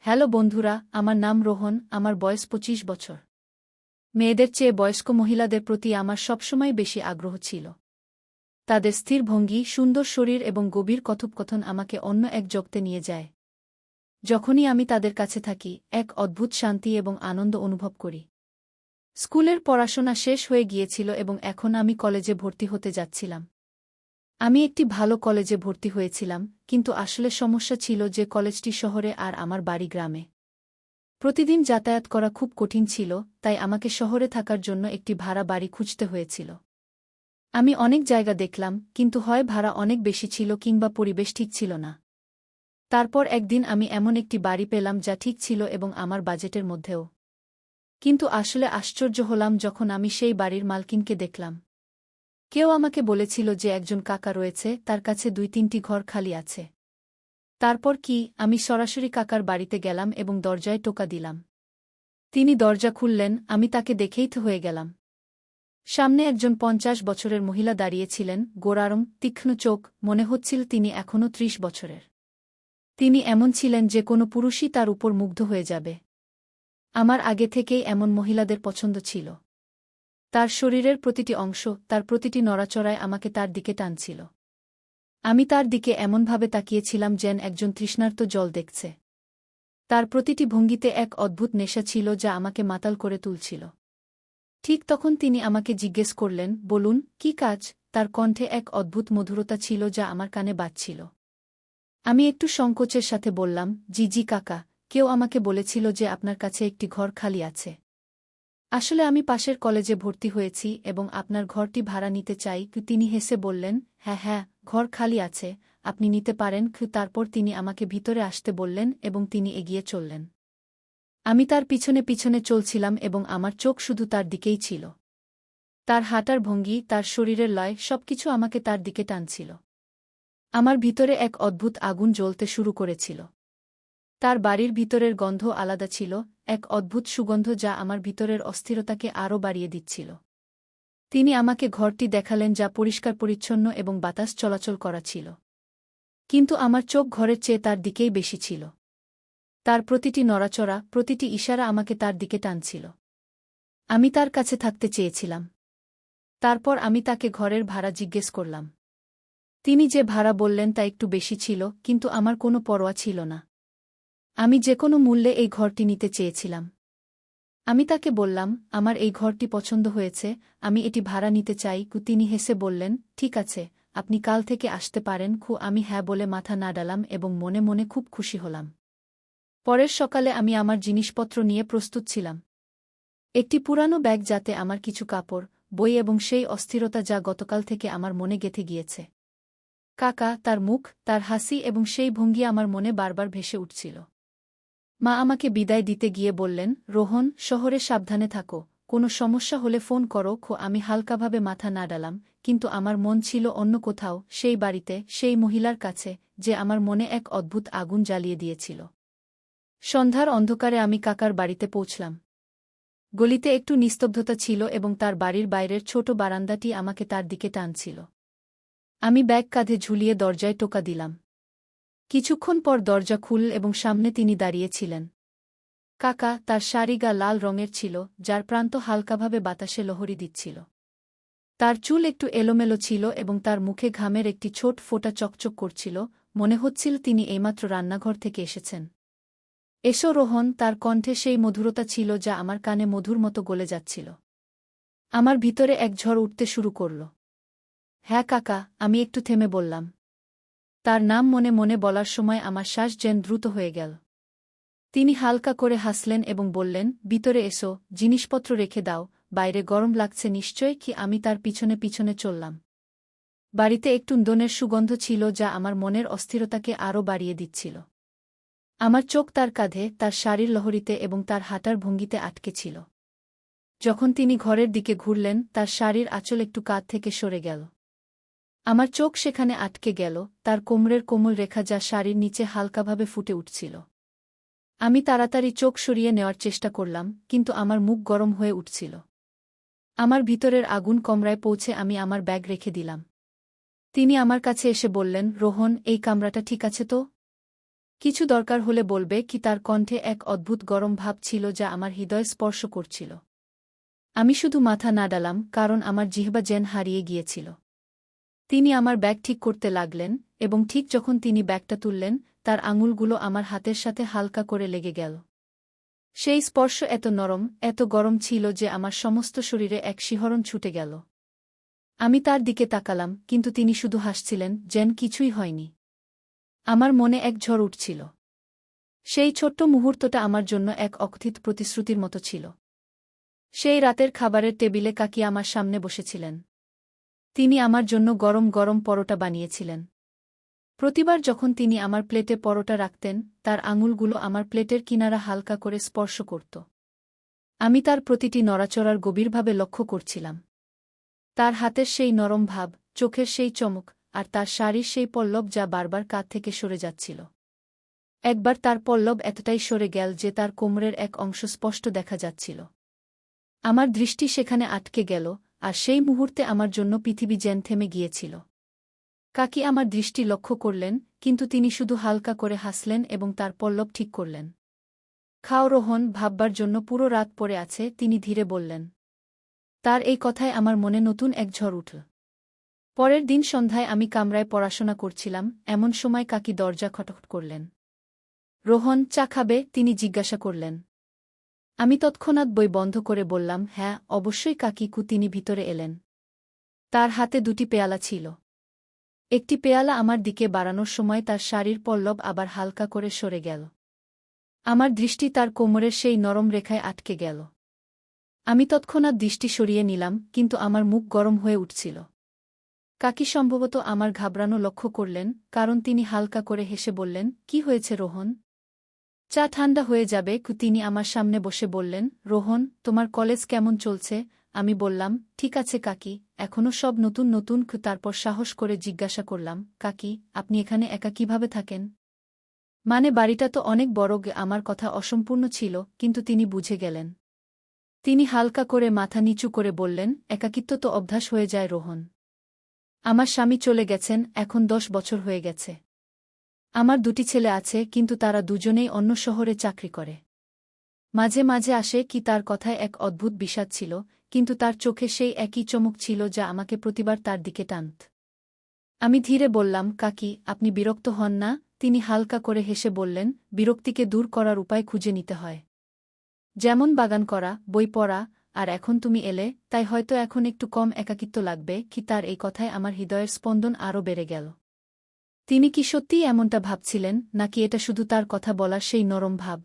Hello বন্ধুরা, আমার নাম রোহন, আমার বয়স ২৫ বছর। মেয়েদের চেয়ে বয়স্ক মহিলাদের প্রতি আমার সবসময় বেশি আগ্রহ ছিল। তাদের স্থির ভঙ্গি, সুন্দর শরীর এবং গভীর কথোপকথন আমাকে অন্য এক জগতে নিয়ে যায়। যখনই আমি তাদের কাছে থাকি, এক অদ্ভুত শান্তি এবং আনন্দ অনুভব করি। স্কুলের পড়াশোনা শেষ হয়ে গিয়েছিল এবং এখন আমি কলেজে ভর্তি হতে যাচ্ছিলাম। আমি একটি ভালো কলেজে ভর্তি হয়েছিলাম, কিন্তু আসলে সমস্যা ছিল যে কলেজটি শহরে আর আমার বাড়ি গ্রামে। প্রতিদিন যাতায়াত করা খুব কঠিন ছিল, তাই আমাকে শহরে থাকার জন্য একটি ভাড়া বাড়ি খুঁজতে হয়েছিল। আমি অনেক জায়গা দেখলাম, কিন্তু হয় ভাড়া অনেক বেশি ছিল কিংবা পরিবেশ ঠিক ছিল না। তারপর একদিন আমি এমন একটি বাড়ি পেলাম যা ঠিক ছিল এবং আমার বাজেটের মধ্যেও। কিন্তু আসলে আশ্চর্য হলাম যখন আমি সেই বাড়ির মালকিনকে দেখলাম। কেউ আমাকে বলেছিল যে একজন কাকা রয়েছে, তার কাছে ২-৩টি ঘর খালি আছে। তারপর কি, আমি সরাসরি কাকার বাড়িতে গেলাম এবং দরজায় টোকা দিলাম। তিনি দরজা খুললেন, আমি তাকে দেখেই তো হয়ে গেলাম। সামনে একজন ৫০ বছরের মহিলা দাঁড়িয়েছিলেন, গোঁড়ারং, তীক্ষ্ণ চোখ, মনে হচ্ছিল তিনি এখনও ৩০ বছরের। তিনি এমন ছিলেন যে কোনো পুরুষই তার উপর মুগ্ধ হয়ে যাবে। আমার আগে থেকেই এমন মহিলাদের পছন্দ ছিল। তার শরীরের প্রতিটি অংশ, তার প্রতিটি নড়াচড়ায় আমাকে তার দিকে টানছিল। আমি তার দিকে এমনভাবে তাকিয়েছিলাম যেন একজন তৃষ্ণার্ত জল দেখছে। তার প্রতিটি ভঙ্গিতে এক অদ্ভুত নেশা ছিল যা আমাকে মাতাল করে তুলছিল। ঠিক তখন তিনি আমাকে জিজ্ঞেস করলেন, বলুন, কি কাজ? তার কণ্ঠে এক অদ্ভুত মধুরতা ছিল যা আমার কানে বাজছিল। আমি একটু সংকোচের সাথে বললাম, জি জি কাকা, কেউ আমাকে বলেছিল যে আপনার কাছে একটি ঘর খালি আছে। আসলে আমি পাশের কলেজে ভর্তি হয়েছি এবং আপনার ঘরটি ভাড়া নিতে চাই। তিনি হেসে বললেন, হ্যাঁ হ্যাঁ, ঘর খালি আছে, আপনি নিতে পারেন। তারপর তিনি আমাকে ভিতরে আসতে বললেন এবং তিনি এগিয়ে চললেন। আমি তার পিছনে পিছনে চলছিলাম এবং আমার চোখ শুধু তার দিকেই ছিল। তার হাঁটার ভঙ্গি, তার শরীরের লয়, সবকিছু আমাকে তার দিকে টানছিল। আমার ভিতরে এক অদ্ভুত আগুন জ্বলতে শুরু করেছিল। তার বাড়ির ভিতরের গন্ধ আলাদা ছিল, এক অদ্ভুত সুগন্ধ যা আমার ভিতরের অস্থিরতাকে আরও বাড়িয়ে দিচ্ছিল। তিনি আমাকে ঘরটি দেখালেন যা পরিষ্কার পরিচ্ছন্ন এবং বাতাস চলাচল করা ছিল। কিন্তু আমার চোখ ঘরের চেয়ে তার দিকেই বেশি ছিল। তার প্রতিটি নড়াচড়া, প্রতিটি ইশারা আমাকে তার দিকে টানছিল। আমি তার কাছে থাকতে চেয়েছিলাম। তারপর আমি তাকে ঘরের ভাড়া জিজ্ঞেস করলাম। তিনি যে ভাড়া বললেন তা একটু বেশি ছিল, কিন্তু আমার কোনো পরোয়া ছিল না। আমি যে কোনো মূল্যে এই ঘরটি নিতে চেয়েছিলাম। আমি তাকে বললাম, আমার এই ঘরটি পছন্দ হয়েছে, আমি এটি ভাড়া নিতে চাই। তিনি হেসে বললেন, ঠিক আছে, আপনি কাল থেকে আসতে পারেন। আমি হ্যাঁ বলে মাথা নাড়ালাম এবং মনে মনে খুব খুশি হলাম। পরের সকালে আমি আমার জিনিসপত্র নিয়ে প্রস্তুত ছিলাম। একটি পুরানো ব্যাগ, যাতে আমার কিছু কাপড়, বই এবং সেই অস্থিরতা যা গতকাল থেকে আমার মনে গেঁথে গিয়েছে। কাকা, তার মুখ, তার হাসি এবং সেই ভঙ্গি আমার মনে বারবার ভেসে উঠছিল। মা আমাকে বিদায় দিতে গিয়ে বললেন, রোহন, শহরে সাবধানে থাকো, কোনো সমস্যা হলে ফোন করো। আমি হালকাভাবে মাথা নাড়ালাম, কিন্তু আমার মন ছিল অন্য কোথাও, সেই বাড়িতে, সেই মহিলার কাছে, যে আমার মনে এক অদ্ভুত আগুন জ্বালিয়ে দিয়েছিল। সন্ধ্যার অন্ধকারে আমি কাকার বাড়িতে পৌঁছলাম। গলিতে একটু নিস্তব্ধতা ছিল এবং তার বাড়ির বাইরের ছোট বারান্দাটি আমাকে তার দিকে টানছিল। আমি ব্যাগ কাঁধে ঝুলিয়ে দরজায় টোকা দিলাম। কিছুক্ষণ পর দরজা খুলল এবং সামনে তিনি দাঁড়িয়েছিলেন। কাকা, তার শাড়ি গা লাল রঙের ছিল, যার প্রান্ত হালকাভাবে বাতাসে লহরী দিচ্ছিল। তার চুল একটু এলোমেলো ছিল এবং তার মুখে ঘামের একটি ছোট ফোঁটা চকচক করছিল, মনে হচ্ছিল তিনি এইমাত্র রান্নাঘর থেকে এসেছেন। এসো রোহন, তার কণ্ঠে সেই মধুরতা ছিল যা আমার কানে মধুর মতো গলে যাচ্ছিল। আমার ভিতরে এক ঝড় উঠতে শুরু করল। হ্যাঁ কাকা, আমি একটু থেমে বললাম। তার নাম মনে মনে বলার সময় আমার শ্বাস যেন দ্রুত হয়ে গেল। তিনি হালকা করে হাসলেন এবং বললেন, ভিতরে এসো, জিনিসপত্র রেখে দাও, বাইরে গরম লাগছে নিশ্চয়। আমি তার পিছনে পিছনে চললাম। বাড়িতে একটু দনের সুগন্ধ ছিল যা আমার মনের অস্থিরতাকে আরও বাড়িয়ে দিচ্ছিল। আমার চোখ তার কাঁধে, তার শাড়ির লহরীতে এবং তার হাঁটার ভঙ্গিতে আটকে ছিল। যখন তিনি ঘরের দিকে ঘুরলেন, তার শাড়ির আঁচল একটু কাঁধ থেকে সরে গেল। আমার চোখ সেখানে আটকে গেল, তার কোমরের কোমল রেখা যা শাড়ির নিচে হালকাভাবে ফুটে উঠছিল। আমি তাড়াতাড়ি চোখ সরিয়ে নেওয়ার চেষ্টা করলাম, কিন্তু আমার মুখ গরম হয়ে উঠছিল। আমার ভিতরের আগুন কমরায় পৌঁছে আমি আমার ব্যাগ রেখে দিলাম। তিনি আমার কাছে এসে বললেন, রোহন, এই কামরাটা ঠিক আছে তো? কিছু দরকার হলে বলবে কি তার কণ্ঠে এক অদ্ভুত গরম ভাব ছিল যা আমার হৃদয় স্পর্শ করছিল। আমি শুধু মাথা নাড়ালাম কারণ আমার জিহ্বা যেন হারিয়ে গিয়েছিল। তিনি আমার ব্যাগ ঠিক করতে লাগলেন এবং ঠিক যখন তিনি ব্যাগটা তুললেন তার আঙুলগুলো আমার হাতের সাথে হালকা করে লেগে গেল। সেই স্পর্শ এত নরম, এত গরম ছিল যে আমার সমস্ত শরীরে এক শিহরণ ছুটে গেল। আমি তার দিকে তাকালাম, কিন্তু তিনি শুধু হাসছিলেন, যেন কিছুই হয়নি। আমার মনে এক ঝড় উঠছিল। সেই ছোট্ট মুহূর্তটা আমার জন্য এক অকথিত প্রতিশ্রুতির মতো ছিল। সেই রাতের খাবারের টেবিলে কাকি আমার সামনে বসেছিলেন। তিনি আমার জন্য গরম গরম পরোটা বানিয়েছিলেন। প্রতিবার যখন তিনি আমার প্লেটে পরোটা রাখতেন, তার আঙুলগুলো আমার প্লেটের কিনারা হালকা করে স্পর্শ করত। আমি তার প্রতিটি নড়াচড়ার গভীরভাবে লক্ষ্য করছিলাম। তার হাতের সেই নরম ভাব, চোখের সেই চমক, আর তার শাড়ির সেই পল্লব যা বারবার কাঁধ থেকে সরে যাচ্ছিল। একবার তার পল্লব এতটাই সরে গেল যে তার কোমরের এক অংশ স্পষ্ট দেখা যাচ্ছিল। আমার দৃষ্টি সেখানে আটকে গেল, আর সেই মুহূর্তে আমার জন্য পৃথিবী যেন থেমে গিয়েছিল। কাকি আমার দৃষ্টি লক্ষ্য করলেন, কিন্তু তিনি শুধু হালকা করে হাসলেন এবং তার পল্লব ঠিক করলেন। খাও রোহন, ভাববার জন্য পুরো রাত পড়ে আছে, তিনি ধীরে বললেন। তার এই কথায় আমার মনে নতুন এক ঝড় উঠল। পরের দিন সন্ধ্যায় আমি কামরায় পড়াশোনা করছিলাম, এমন সময় কাকি দরজা খটখট করলেন। রোহন, চা খাবে? তিনি জিজ্ঞাসা করলেন। আমি তৎক্ষণাৎ বই বন্ধ করে বললাম, হ্যাঁ, অবশ্যই কাকিকু। তিনি ভিতরে এলেন। তার হাতে দুটি পেয়ালা ছিল। একটি পেয়ালা আমার দিকে বাড়ানোর সময় তার শাড়ির পল্লব আবার হালকা করে সরে গেল। আমার দৃষ্টি তার কোমরের সেই নরম রেখায় আটকে গেল। আমি তৎক্ষণাৎ দৃষ্টি সরিয়ে নিলাম, কিন্তু আমার মুখ গরম হয়ে উঠছিল। কাকি সম্ভবত আমার ঘাবড়ানো লক্ষ্য করলেন, কারণ তিনি হালকা করে হেসে বললেন, কি হয়েছে রোহন? চা ঠান্ডা হয়ে যাবে। তিনি আমার সামনে বসে বললেন, রোহন, তোমার কলেজ কেমন চলছে? আমি বললাম, ঠিক আছে কাকি, এখনও সব নতুন নতুন। তারপর সাহস করে জিজ্ঞাসা করলাম, কাকি, আপনি এখানে একা কিভাবে থাকেন? মানে বাড়িটা তো অনেক বড়। আমার কথা অসম্পূর্ণ ছিল, কিন্তু তিনি বুঝে গেলেন। তিনি হালকা করে মাথা নিচু করে বললেন, একাকিত্ব তো অভ্যাস হয়ে যায় রোহন। আমার স্বামী চলে গেছেন, এখন 10 বছর হয়ে গেছে। আমার দুটি ছেলে আছে, কিন্তু তারা দুজনেই অন্য শহরে চাকরি করে। মাঝে মাঝে আসে। তার কথায় এক অদ্ভুত বিষাদ ছিল, কিন্তু তার চোখে সেই একই চমক ছিল যা আমাকে প্রতিবার তার দিকে টানত। আমি ধীরে বললাম, কাকি, আপনি বিরক্ত হন না? তিনি হালকা করে হেসে বললেন, বিরক্তিকে দূর করার উপায় খুঁজে নিতে হয়। যেমন বাগান করা, বই পড়া, আর এখন তুমি এলে, তাই হয়তো এখন একটু কম একাকিত্ব লাগবে। তার এই কথায় আমার হৃদয়ের স্পন্দন আরও বেড়ে গেল। তিনি কি সত্যিই এমনটা ভাবছিলেন, নাকি এটা শুধু তার কথা বলার সেই নরম ভাব?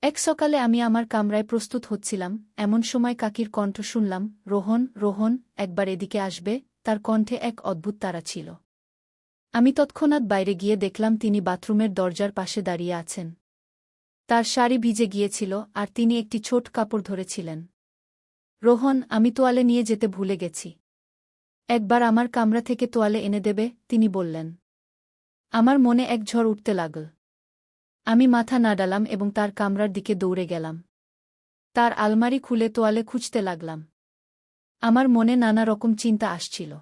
এক সকালে আমি আমার কামরায় প্রস্তুত হচ্ছিলাম, এমন সময় কাকির কণ্ঠ শুনলাম, রোহন, রোহন, একবার এদিকে আসবে। তার কণ্ঠে এক অদ্ভুত তাড়া ছিল। আমি তৎক্ষণাৎ বাইরে গিয়ে দেখলাম তিনি বাথরুমের দরজার পাশে দাঁড়িয়ে আছেন। তার শাড়ি ভিজে গিয়েছিল, আর তিনি একটি ছোট কাপড় ধরেছিলেন। রোহন, আমি তোয়ালে নিয়ে যেতে ভুলে গেছি। একবার আমার কামরা থেকে তোয়ালে এনে দেবে? তিনি বললেন। আমার মনে এক ঝড় উঠতে লাগল। আমি মাথা নাড়ালাম এবং তার কামরার দিকে দৌড়ে গেলাম। তার আলমারি খুলে তোয়ালে খুঁজতে লাগলাম। আমার মনে নানা রকম চিন্তা আসছিল।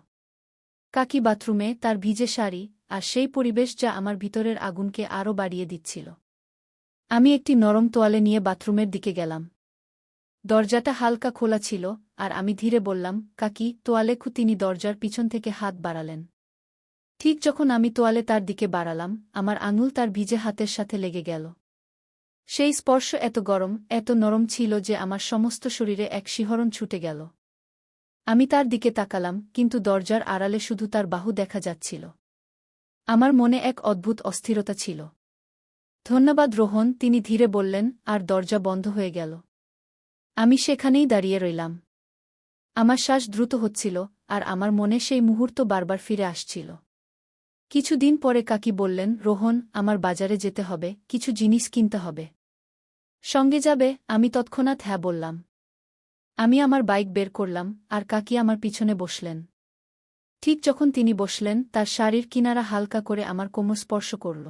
কাকি বাথরুমে, তার ভিজে শাড়ি, আর সেই পরিবেশ যা আমার ভিতরের আগুনকে আরও বাড়িয়ে দিচ্ছিল। আমি একটি নরম তোয়ালে নিয়ে বাথরুমের দিকে গেলাম। দরজাটা হালকা খোলা ছিল, আর আমি ধীরে বললাম, কাকি, তোয়ালে। তিনি দরজার পিছন থেকে হাত বাড়ালেন। ঠিক যখন আমি তোয়ালে তার দিকে বাড়ালাম, আমার আঙুল তার ভিজে হাতের সাথে লেগে গেল। সেই স্পর্শ এত গরম, এত নরম ছিল যে আমার সমস্ত শরীরে এক শিহরণ ছুটে গেল। আমি তার দিকে তাকালাম, কিন্তু দরজার আড়ালে শুধু তার বাহু দেখা যাচ্ছিল। আমার মনে এক অদ্ভুত অস্থিরতা ছিল। ধন্যবাদ রোহন, তিনি ধীরে বললেন, আর দরজা বন্ধ হয়ে গেল। আমি সেখানেই দাঁড়িয়ে রইলাম। আমার শ্বাস দ্রুত হচ্ছিল, আর আমার মনে সেই মুহূর্ত বারবার ফিরে আসছিল। কিছুদিন পরে কাকি বললেন, রোহন, আমার বাজারে যেতে হবে, কিছু জিনিস কিনতে হবে। সঙ্গে যাবে? আমি তৎক্ষণাৎ হ্যাঁ বললাম। আমি আমার বাইক বের করলাম, আর কাকি আমার পিছনে বসলেন। ঠিক যখন তিনি বসলেন, তার শাড়ির কিনারা হালকা করে আমার কোমর স্পর্শ করল।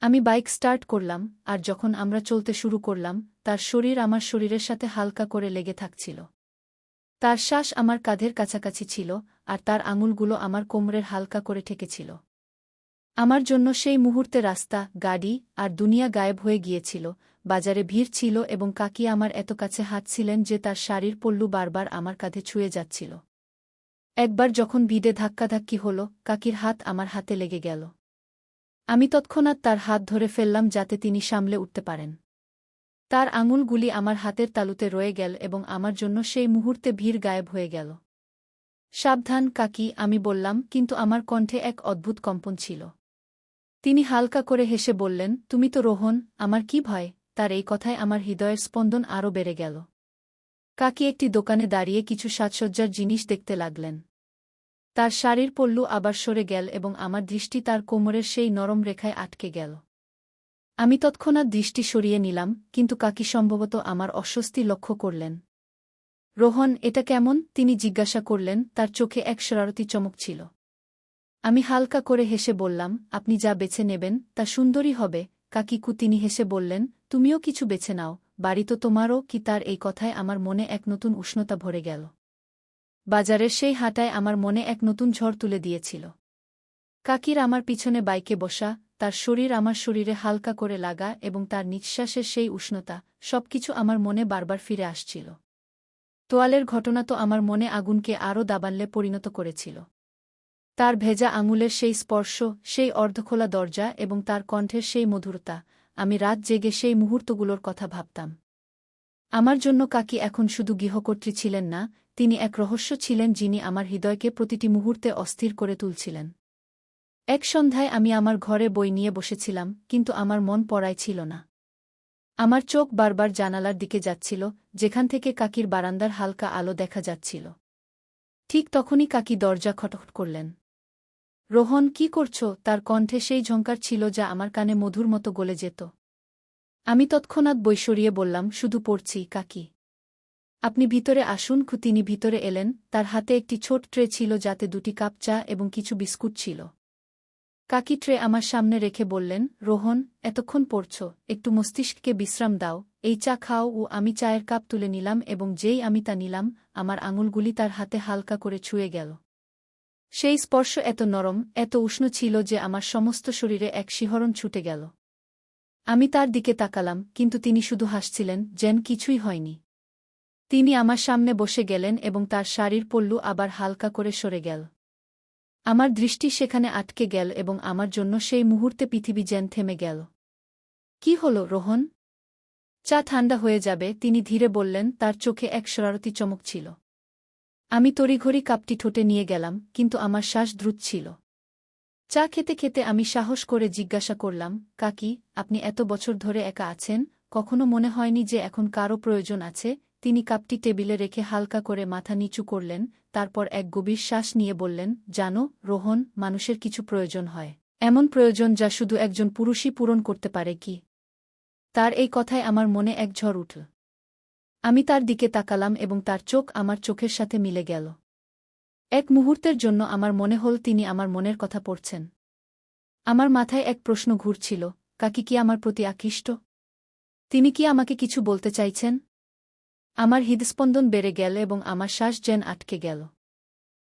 আমি বাইক স্টার্ট করলাম, আর যখন আমরা চলতে শুরু করলাম, তার শরীর আমার শরীরের সাথে হালকা করে লেগে থাকছিল। তার শ্বাস আমার কাঁধের কাছাকাছি ছিল, আর তার আঙুলগুলো আমার কোমরের হালকা করে ঠেকেছিল। আমার জন্য সেই মুহূর্তে রাস্তা, গাড়ি আর দুনিয়া গায়েব হয়ে গিয়েছিল। বাজারে ভিড় ছিল এবং কাকি আমার এত কাছে হাঁটছিলেন যে তার শাড়ির পল্লু বারবার আমার কাঁধে ছুঁয়ে যাচ্ছিল। একবার যখন ভিড়ে ধাক্কাধাক্কি হল, কাকির হাত আমার হাতে লেগে গেল। আমি তৎক্ষণাৎ তার হাত ধরে ফেললাম যাতে তিনি সামলে উঠতে পারেন। তার আঙুলগুলি আমার হাতের তালুতে রয়ে গেল এবং আমার জন্য সেই মুহূর্তে ভিড় গায়েব হয়ে গেল। সাবধান কাকি, আমি বললাম, কিন্তু আমার কণ্ঠে এক অদ্ভুত কম্পন ছিল। তিনি হালকা করে হেসে বললেন, তুমি তো রোহন, আমার কি ভয়? তার এই কথায় আমার হৃদয়ের স্পন্দন আরও বেড়ে গেল। কাকি একটি দোকানে দাঁড়িয়ে কিছু সাজসজ্জার জিনিস দেখতে লাগলেন। তার শাড়ির পল্লু আবার সরে গেল এবং আমার দৃষ্টি তার কোমরের সেই নরম রেখায় আটকে গেল। আমি তৎক্ষণাৎ দৃষ্টি সরিয়ে নিলাম, কিন্তু কাকি সম্ভবত আমার অস্বস্তি লক্ষ্য করলেন। রোহন, এটা কেমন? তিনি জিজ্ঞাসা করলেন, তার চোখে এক শরারতি চমক ছিল। আমি হালকা করে হেসে বললাম, আপনি যা বেছে নেবেন তা সুন্দরই হবে। কাকিকু তিনি হেসে বললেন, তুমিও কিছু বেছে নাও, বাড়ি তো তোমারও। কি তার এই কথায় আমার মনে এক নতুন উষ্ণতা ভরে গেল। বাজারের সেই হাঁটায় আমার মনে এক নতুন ঝড় তুলে দিয়েছিল। কাকির আমার পিছনে বাইকে বসা, তার শরীর আমার শরীরে হালকা করে লাগা এবং তার নিঃশ্বাসের সেই উষ্ণতা, সবকিছু আমার মনে বারবার ফিরে আসছিল। তোয়ালের ঘটনা তো আমার মনে আগুনকে আরও দাবানলে পরিণত করেছিল। তার ভেজা আঙুলের সেই স্পর্শ, সেই অর্ধখোলা দরজা এবং তার কণ্ঠের সেই মধুরতা, আমি রাত জেগে সেই মুহূর্তগুলোর কথা ভাবতাম। আমার জন্য কাকি এখন শুধু গৃহকর্ত্রী ছিলেন না, তিনি এক রহস্য ছিলেন যিনি আমার হৃদয়কে প্রতিটি মুহূর্তে অস্থির করে তুলছিলেন। এক সন্ধ্যায় আমি আমার ঘরে বই নিয়ে বসেছিলাম, কিন্তু আমার মন পড়ায় ছিল না। আমার চোখ বারবার জানালার দিকে যাচ্ছিল, যেখান থেকে কাকির বারান্দার হালকা আলো দেখা যাচ্ছিল। ঠিক তখনই কাকি দরজা খটখট করলেন। রোহন, কি করছ? তার কণ্ঠে সেই ঝঙ্কার ছিল যা আমার কানে মধুর মতো গলে যেত। আমি তৎক্ষণাৎ বই সরিয়ে বললাম, শুধু পড়ছি কাকি। আপনি ভিতরে আসুন। তিনি ভিতরে এলেন, তার হাতে একটি ছোট ট্রে ছিল যাতে 2টি কাপ চা এবং কিছু বিস্কুট ছিল। কাকি ট্রে আমার সামনে রেখে বললেন, রোহন, এতক্ষণ পড়ছ, একটু মস্তিষ্ককে বিশ্রাম দাও, এই চা খাও। ও আমি চায়ের কাপ তুলে নিলাম এবং যেই আমি তা নিলাম, আমার আঙুলগুলি তার হাতে হালকা করে ছুঁয়ে গেল। সেই স্পর্শ এত নরম, এত উষ্ণ ছিল যে আমার সমস্ত শরীরে এক শিহরণ ছুটে গেল। আমি তার দিকে তাকালাম, কিন্তু তিনি শুধু হাসছিলেন, যেন কিছুই হয়নি। তিনি আমার সামনে বসে গেলেন এবং তার শাড়ির পল্লু আবার হালকা করে সরে গেল। আমার দৃষ্টি সেখানে আটকে গেল এবং আমার জন্য সেই মুহূর্তে পৃথিবী যেন থেমে গেল। কি হল রোহন? চা ঠান্ডা হয়ে যাবে, তিনি ধীরে বললেন, তার চোখে এক শরারতি চমক ছিল। আমি তড়িঘড়ি কাপটি ঠোঁটে নিয়ে গেলাম, কিন্তু আমার শ্বাস দ্রুত ছিল। চা খেতে খেতে আমি সাহস করে জিজ্ঞাসা করলাম, কাকি, আপনি এত বছর ধরে একা আছেন, কখনো মনে হয়নি যে এখন কারও প্রয়োজন আছে? তিনি কাপটি টেবিলে রেখে হালকা করে মাথা নিচু করলেন, তারপর এক গভীর শ্বাস নিয়ে বললেন, জানো রোহন, মানুষের কিছু প্রয়োজন হয়, এমন প্রয়োজন যা শুধু একজন পুরুষই পূরণ করতে পারে। কি? তার এই কথায় আমার মনে এক ঝড় উঠল। আমি তার দিকে তাকালাম এবং তার চোখ আমার চোখের সাথে মিলে গেল। এক মুহূর্তের জন্য আমার মনে হল তিনি আমার মনের কথা পড়ছেন। আমার মাথায় এক প্রশ্ন ঘুরছিল, কাকি কি আমার প্রতি আকৃষ্ট? তিনি কি আমাকে কিছু বলতে চাইছেন? আমার হৃদস্পন্দন বেড়ে গেল এবং আমার শ্বাস যেন আটকে গেল।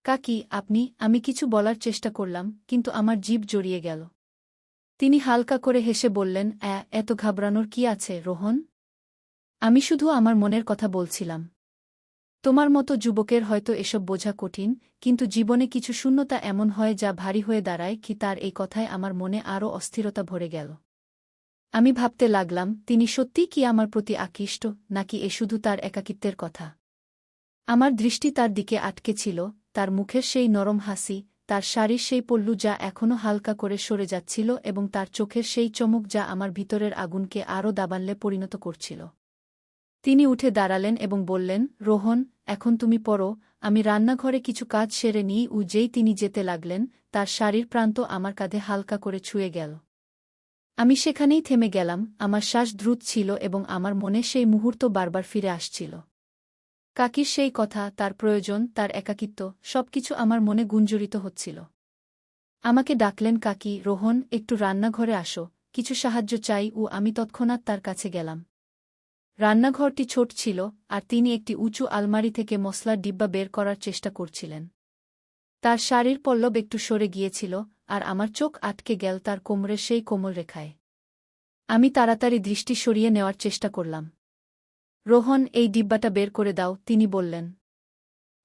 কাকি, আপনি? আমি কিছু বলার চেষ্টা করলাম, কিন্তু আমার জিভ জড়িয়ে গেল। তিনি হালকা করে হেসে বললেন, এত ঘাবড়ানোর কি আছে রোহন? আমি শুধু আমার মনের কথা বলছিলাম। তোমার মতো যুবকের হয়তো এসব বোঝা কঠিন, কিন্তু জীবনে কিছু শূন্যতা এমন হয় যা ভারী হয়ে দাঁড়ায়। কি? তার এই কথায় আমার মনে আরও অস্থিরতা ভরে গেল। আমি ভাবতে লাগলাম, তিনি সত্যিই কি আমার প্রতি আকৃষ্ট, নাকি এ শুধু তার একাকিত্বের কথা? আমার দৃষ্টি তার দিকে আটকে ছিল, তার মুখের সেই নরম হাসি, তার শাড়ির সেই পল্লু যা এখনও হালকা করে সরে যাচ্ছিল এবং তার চোখের সেই চমক যা আমার ভিতরের আগুনকে আরও দাবানলে পরিণত করছিল। তিনি উঠে দাঁড়ালেন এবং বললেন, রোহন, এখন তুমি পড়ো, আমি রান্নাঘরে কিছু কাজ সেরে নিই। যেই তিনি যেতে লাগলেন, তার শাড়ির প্রান্ত আমার কাঁধে হালকা করে ছুঁয়ে গেল। আমি সেখানেই থেমে গেলাম, আমার শ্বাস দ্রুত ছিল এবং আমার মনে সেই মুহূর্ত বারবার ফিরে আসছিল। কাকির সেই কথা, তার প্রয়োজন, তার একাকিত্ব, সবকিছু আমার মনে গুঞ্জরিত হচ্ছিল। আমাকে ডাকলেন, কাকি, রোহন, একটু রান্নাঘরে আসো, কিছু সাহায্য চাই। আমি তৎক্ষণাৎ তার কাছে গেলাম। রান্নাঘরটি ছোট ছিল, আর তিনি একটি উঁচু আলমারি থেকে মশলার ডিব্বা বের করার চেষ্টা করছিলেন। তার শাড়ির পল্লব একটু সরে গিয়েছিল, আর আমার চোখ আটকে গেল তার কোমরের সেই কোমল রেখায়। আমি তাড়াতাড়ি দৃষ্টি সরিয়ে নেওয়ার চেষ্টা করলাম। রোহন, এই ডিব্বাটা বের করে দাও, তিনি বললেন।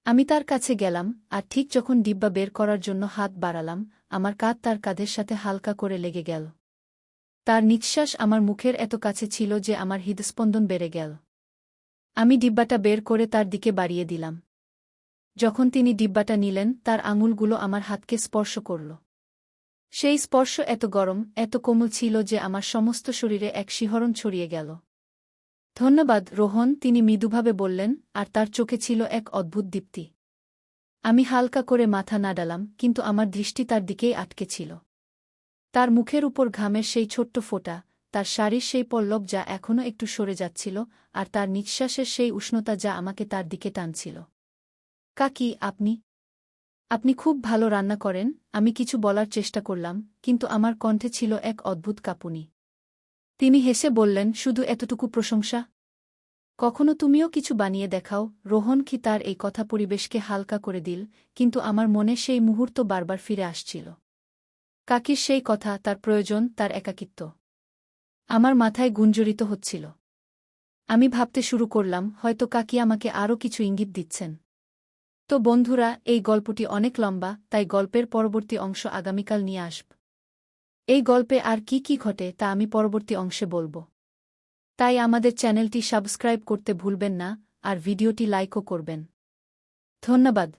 আমি তার কাছে গেলাম, আর ঠিক যখন ডিব্বা বের করার জন্য হাত বাড়ালাম, আমার কাঁধ তার কাঁধের সাথে হালকা করে লেগে গেল। তার নিঃশ্বাস আমার মুখের এত কাছে ছিল যে আমার হৃদস্পন্দন বেড়ে গেল। আমি ডিব্বাটা বের করে তার দিকে বাড়িয়ে দিলাম। যখন তিনি ডিব্বাটা নিলেন, তার আঙুলগুলো আমার হাতকে স্পর্শ করল। সেই স্পর্শ এত গরম, এত কোমল ছিল যে আমার সমস্ত শরীরে এক শিহরণ ছড়িয়ে গেল। ধন্যবাদ, রোহন, তিনি মৃদুভাবে বললেন, আর তার চোখে ছিল এক অদ্ভুত দীপ্তি। আমি হালকা করে মাথা নাড়ালাম, কিন্তু আমার দৃষ্টি তার দিকেই আটকে ছিল। তার মুখের উপর ঘামের সেই ছোট্ট ফোঁটা, তার শাড়ির সেই পল্লব যা এখনও একটু সরে যাচ্ছিল, আর তার নিঃশ্বাসের সেই উষ্ণতা যা আমাকে তার দিকে টানছিল। কাকি, আপনি খুব ভালো রান্না করেন, আমি কিছু বলার চেষ্টা করলাম, কিন্তু আমার কণ্ঠে ছিল এক অদ্ভুত কাঁপুনি। তিনি হেসে বললেন, শুধু এতটুকু প্রশংসা? কখনো তুমিও কিছু বানিয়ে দেখাও। রোহন কি তার এই কথা পরিবেশকে হালকা করে দিল, কিন্তু আমার মনে সেই মুহূর্ত বারবার ফিরে আসছিল। কাকির সেই কথা, তার প্রয়োজন, তার একাকিত্ব। আমার মাথায় গুঞ্জরিত হচ্ছিল। আমি ভাবতে শুরু করলাম, হয়তো কাকি আমাকে আরও কিছু ইঙ্গিত দিচ্ছেন। তো বন্ধুরা, এই গল্পটি অনেক লম্বা, তাই গল্পের পরবর্তী অংশ আগামীকাল নিয়ে আসব। এই গল্পে আর কি কি ঘটে তা আমি পরবর্তী অংশে বলব। তাই আমাদের চ্যানেলটি সাবস্ক্রাইব করতে ভুলবেন না, আর ভিডিওটি লাইকও করবেন। ধন্যবাদ।